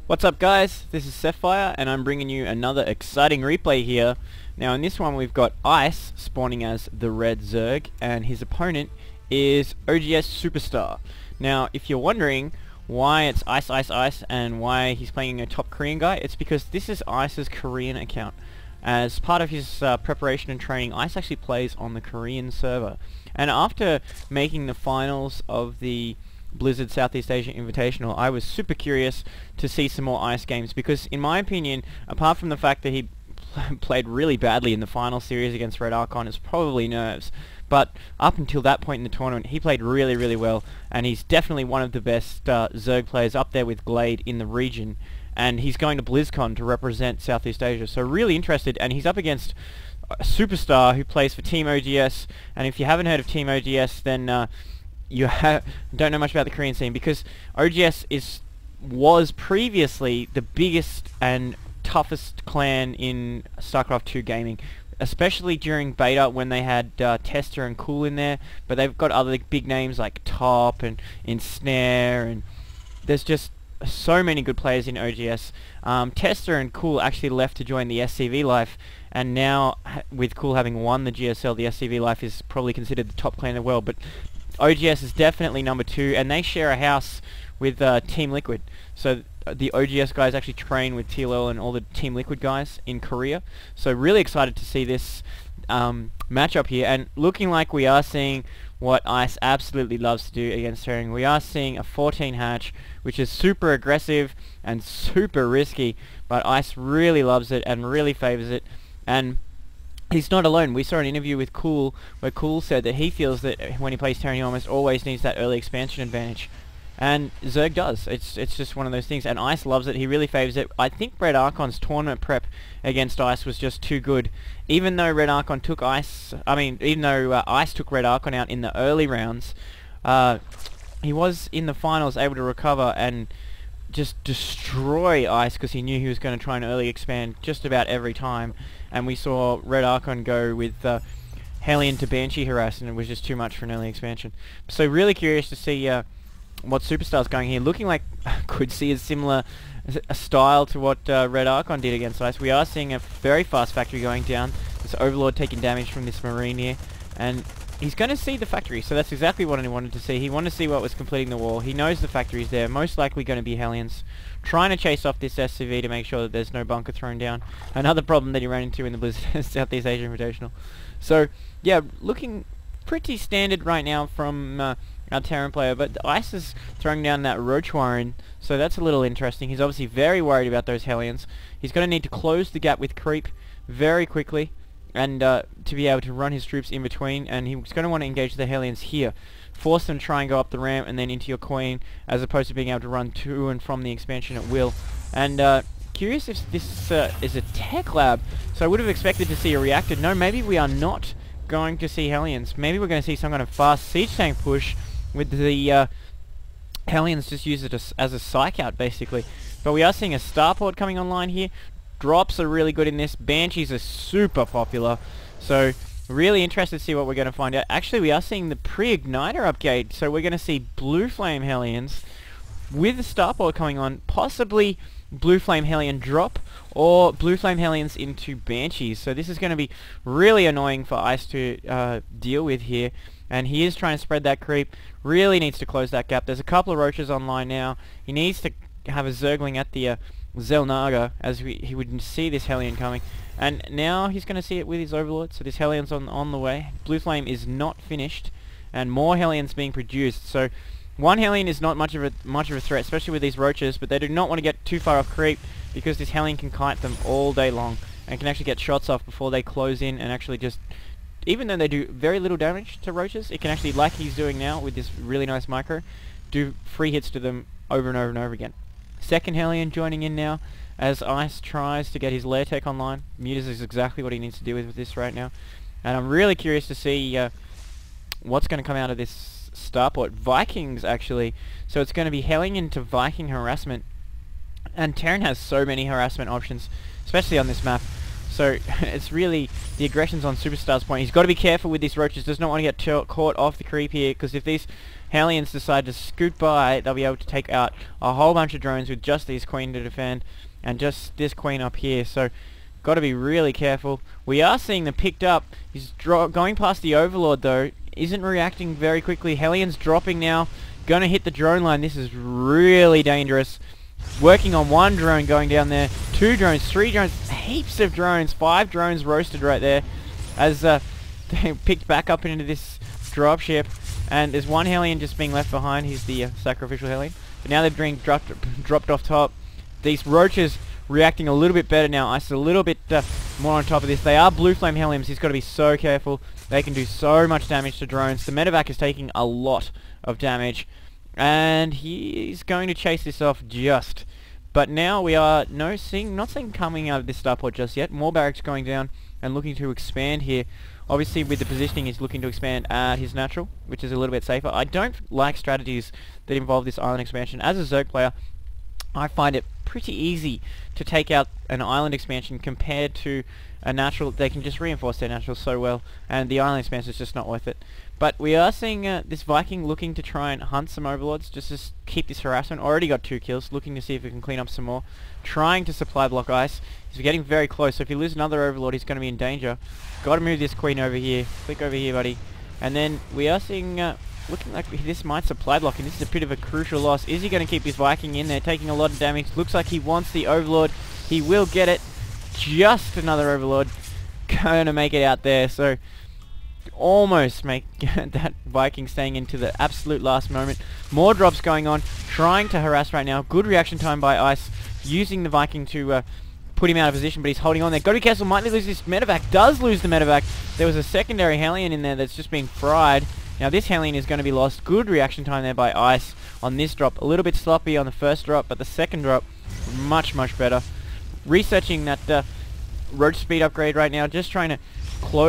What's up guys, this is Sapphire and I'm bringing you another exciting replay here. Now in this one we've got Ice spawning as the red Zerg and his opponent is oGsSuperStar. Now if you're wondering why it's iceiceice and why he's playing a top Korean guy, it's because this is Ice's Korean account. As part of his preparation and training, Ice actually plays on the Korean server. And after making the finals of the Blizzard Southeast Asia Invitational, I was super curious to see some more Ice games because in my opinion, apart from the fact that he played really badly in the final series against Red Archon, it's probably nerves, but up until that point in the tournament he played really well, and he's definitely one of the best Zerg players, up there with Glade in the region, and he's going to Blizzcon to represent Southeast Asia, so really interested. And he's up against a Superstar who plays for Team oGs, and if you haven't heard of Team oGs, then you don't know much about the Korean scene, because oGs was previously the biggest and toughest clan in Starcraft 2 gaming, especially during beta when they had Tester and Cool in there, but they've got other big names like Top and Ensnare, and there's just so many good players in oGs. Tester and Cool actually left to join the SCV Life, and now with Cool having won the GSL, the SCV Life is probably considered the top clan in the world, but oGs is definitely number 2, and they share a house with Team Liquid. So the oGs guys actually train with TLL and all the Team Liquid guys in Korea. So really excited to see this matchup here, and looking like we are seeing what Ice absolutely loves to do against Herring. We are seeing a 14 hatch, which is super aggressive and super risky, but Ice really loves it and really favors it. And he's not alone. We saw an interview with Cool where Cool said that he feels that when he plays Terran he almost always needs that early expansion advantage. And Zerg does. It's just one of those things, and Ice loves it. He really favors it. I think Red Archon's tournament prep against Ice was just too good. Even though Red Archon took Ice, even though Ice took Red Archon out in the early rounds, he was in the finals able to recover and just destroy Ice because he knew he was going to try and early expand just about every time. And we saw Red Archon go with Hellion to Banshee harass, and it was just too much for an early expansion. So really curious to see what Superstar's going here. Looking like could see a similar style to what Red Archon did against Ice. We are seeing a very fast factory going down. This Overlord taking damage from this Marine here, and he's going to see the factory, so that's exactly what he wanted to see. He wanted to see what was completing the wall. He knows the factory's there, most likely going to be Hellions, trying to chase off this SCV to make sure that there's no bunker thrown down. Another problem that he ran into in the Blizzard Southeast Asia Invitational. So yeah, looking pretty standard right now from our Terran player, but Ice is throwing down that Roach Warren, so that's a little interesting. He's obviously very worried about those Hellions. He's going to need to close the gap with creep very quickly, and to be able to run his troops in between, and he's going to want to engage the Hellions here. Force them to try and go up the ramp and then into your Queen, as opposed to being able to run to and from the expansion at will. And curious if this is a tech lab, so I would have expected to see a reactor. No, maybe we are not going to see Hellions. Maybe we're going to see some kind of fast siege tank push with the Hellions just use it as a psych out basically. But we are seeing a starport coming online here. Drops are really good in this. Banshees are super popular, so really interested to see what we're going to find out. Actually, we are seeing the pre-igniter upgrade, so we're going to see Blue Flame Hellions with the starport coming on, possibly Blue Flame Hellion drop or Blue Flame Hellions into Banshees. So this is going to be really annoying for Ice to deal with here, and he is trying to spread that creep. Really needs to close that gap. There's a couple of Roaches online now. He needs to have a Zergling at the Zelnaga, as he would see this Hellion coming, and now he's going to see it with his Overlord. So this Hellion's on the way. Blue Flame is not finished, and more Hellions being produced. So one Hellion is not much of a threat, especially with these Roaches, but they do not want to get too far off creep, because this Hellion can kite them all day long and can actually get shots off before they close in, and actually just, even though they do very little damage to Roaches, it can actually, like he's doing now with this really nice micro, do free hits to them over and over and over again. Second Hellion joining in now as Ice tries to get his lair tech online. Mutas is exactly what he needs to do with this right now, and I'm really curious to see what's going to come out of this starport. Vikings actually, so it's going to be Hellion into Viking harassment, and Terran has so many harassment options, especially on this map. So it's really the aggression's on Superstar's point. He's got to be careful with these Roaches. Does not want to get caught off the creep here, because if these Hellions decide to scoot by, they'll be able to take out a whole bunch of drones with just these queen to defend, and just this queen up here. So got to be really careful. We are seeing them picked up. He's going past the Overlord though, isn't reacting very quickly. Hellions dropping now, going to hit the drone line. This is really dangerous. Working on one drone going down there, 2 drones, 3 drones, heaps of drones, 5 drones roasted right there as they picked back up into this dropship, and there's one Hellion just being left behind. He's the sacrificial Hellion, but now they're being dropped off top. These roaches reacting a little bit better now. Ice is a little bit more on top of this. They are blue flame Hellions. He's got to be so careful. They can do so much damage to drones. The medevac is taking a lot of damage, and he's going to chase this off just. But now we are not seeing coming out of this starport just yet. More barracks going down and looking to expand here. Obviously with the positioning he's looking to expand at his natural, which is a little bit safer. I don't like strategies that involve this island expansion. As a Zerg player, I find it pretty easy to take out an island expansion compared to a natural. They can just reinforce their natural so well, and the island expansion is just not worth it. But we are seeing this Viking looking to try and hunt some overlords just to keep this harassment. Already got 2 kills, looking to see if we can clean up some more. Trying to supply block ice. He's getting very close, so if you lose another overlord he's going to be in danger. Got to move this queen over here. Click over here, buddy. And then we are seeing, looking like this might supply block, and this is a bit of a crucial loss. Is he going to keep his Viking in there, taking a lot of damage? Looks like he wants the overlord. He will get it. Just another overlord. Going to make it out there, so almost make that Viking staying into the absolute last moment. More drops going on, trying to harass right now. Good reaction time by Ice, using the Viking to put him out of position, but he's holding on there. Go to Castle, might lose this medevac, does lose the medevac. There was a secondary Hellion in there that's just being fried. Now this Hellion is going to be lost. Good reaction time there by Ice on this drop. A little bit sloppy on the first drop, but the second drop, much better. Researching that roach speed upgrade right now, just trying to close